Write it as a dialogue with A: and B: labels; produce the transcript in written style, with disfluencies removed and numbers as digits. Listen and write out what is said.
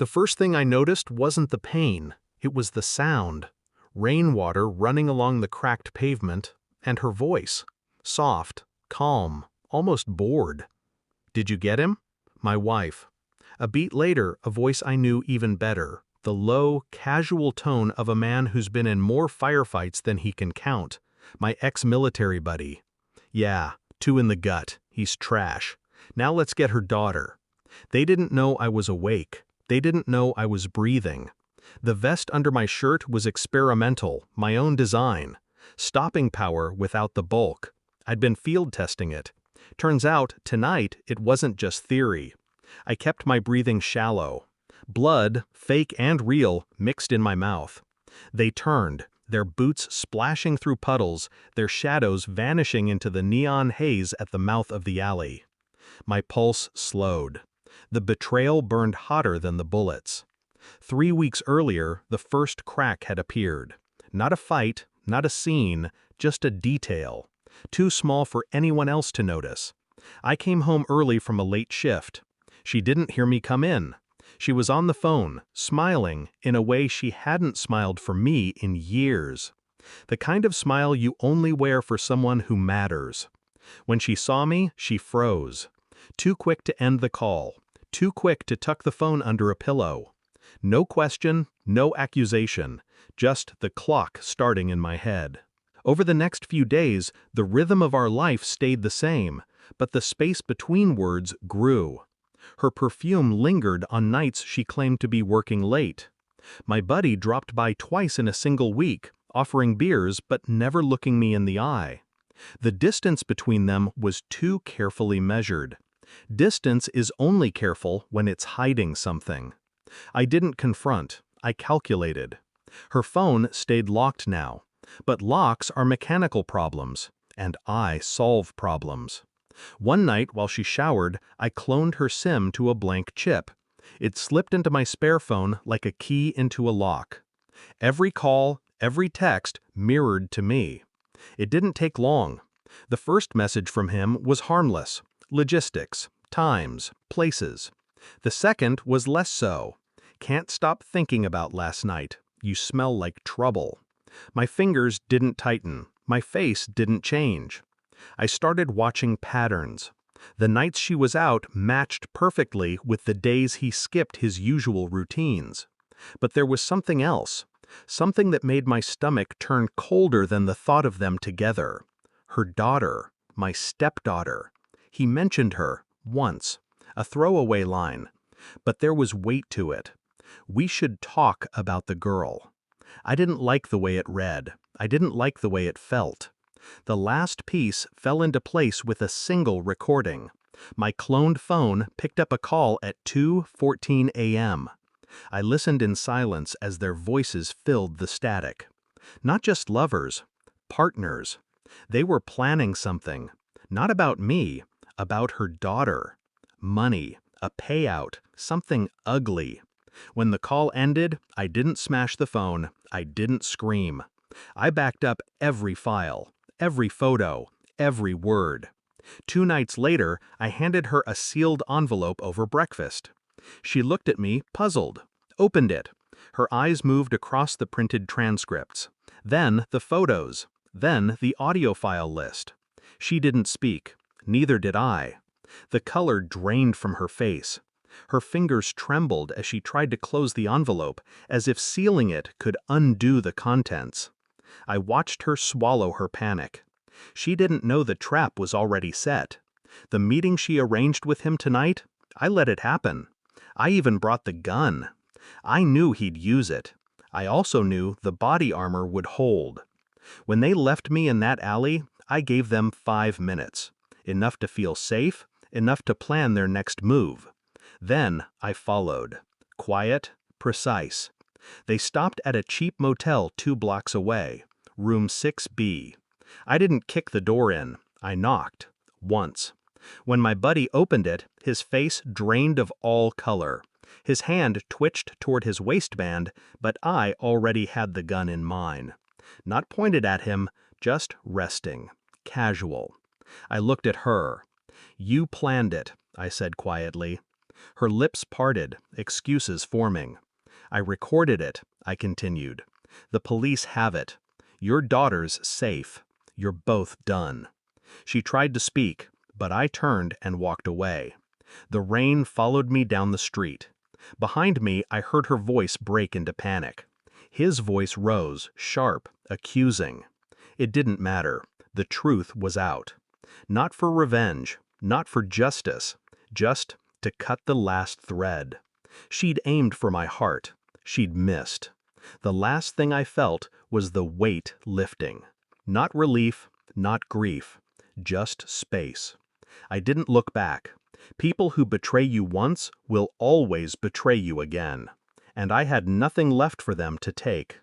A: The first thing I noticed wasn't the pain, it was the sound. Rainwater running along the cracked pavement, and her voice. Soft, calm, almost bored. "Did you get him?" My wife. A beat later, a voice I knew even better. The low, casual tone of a man who's been in more firefights than he can count. My ex-military buddy. "Yeah, 2 in the gut. He's trash. Now let's get her daughter." They didn't know I was awake. They didn't know I was breathing. The vest under my shirt was experimental, my own design. Stopping power without the bulk. I'd been field testing it. Turns out, tonight, it wasn't just theory. I kept my breathing shallow. Blood, fake and real, mixed in my mouth. They turned, their boots splashing through puddles, their shadows vanishing into the neon haze at the mouth of the alley. My pulse slowed. The betrayal burned hotter than the bullets. 3 weeks earlier, the first crack had appeared. Not a fight, not a scene, just a detail. Too small for anyone else to notice. I came home early from a late shift. She didn't hear me come in. She was on the phone, smiling in a way she hadn't smiled for me in years. The kind of smile you only wear for someone who matters. When she saw me, she froze. Too quick to end the call. Too quick to tuck the phone under a pillow. No question, no accusation, just the clock starting in my head. Over the next few days, the rhythm of our life stayed the same, but the space between words grew. Her perfume lingered on nights she claimed to be working late. My buddy dropped by twice in a single week, offering beers but never looking me in the eye. The distance between them was too carefully measured. Distance is only careful when it's hiding something. I didn't confront, I calculated. Her phone stayed locked now, but locks are mechanical problems, and I solve problems. One night while she showered, I cloned her SIM to a blank chip. It slipped into my spare phone like a key into a lock. Every call, every text mirrored to me. It didn't take long. The first message from him was harmless. Logistics, times, places. The second was less so. "Can't stop thinking about last night. You smell like trouble." My fingers didn't tighten. My face didn't change. I started watching patterns. The nights she was out matched perfectly with the days he skipped his usual routines. But there was something else. Something that made my stomach turn colder than the thought of them together. Her daughter. My stepdaughter. He mentioned her, once. A throwaway line. But there was weight to it. We should talk about the girl. I didn't like the way it read. I didn't like the way it felt. The last piece fell into place with a single recording. My cloned phone picked up a call at 2:14 a.m. I listened in silence as their voices filled the static. Not just lovers, partners. They were planning something. Not about me, about her daughter. Money, a payout, something ugly. When the call ended, I didn't smash the phone. I didn't scream. I backed up every file, every photo, every word. 2 nights later, I handed her a sealed envelope over breakfast. She looked at me, puzzled, opened it. Her eyes moved across the printed transcripts. Then the photos. Then the audio file list. She didn't speak. Neither did I. The color drained from her face. Her fingers trembled as she tried to close the envelope, as if sealing it could undo the contents. I watched her swallow her panic. She didn't know the trap was already set. The meeting she arranged with him tonight, I let it happen. I even brought the gun. I knew he'd use it. I also knew the body armor would hold. When they left me in that alley, I gave them 5 minutes. Enough to feel safe, enough to plan their next move. Then I followed. Quiet, precise. They stopped at a cheap motel 2 blocks away, room 6B. I didn't kick the door in. I knocked. Once. When my buddy opened it, his face drained of all color. His hand twitched toward his waistband, but I already had the gun in mine. Not pointed at him, just resting. Casual. I looked at her. "You planned it," I said quietly. Her lips parted, excuses forming. I recorded it, I continued. The police have it. Your daughter's safe. You're both done. She tried to speak, but I turned and walked away. The rain followed me down the street. Behind me, I heard her voice break into panic. His voice rose, sharp, accusing. It didn't matter. The truth was out. Not for revenge, not for justice, just to cut the last thread. She'd aimed for my heart. She'd missed. The last thing I felt was the weight lifting. Not relief, not grief, just space. I didn't look back. People who betray you once will always betray you again. And I had nothing left for them to take.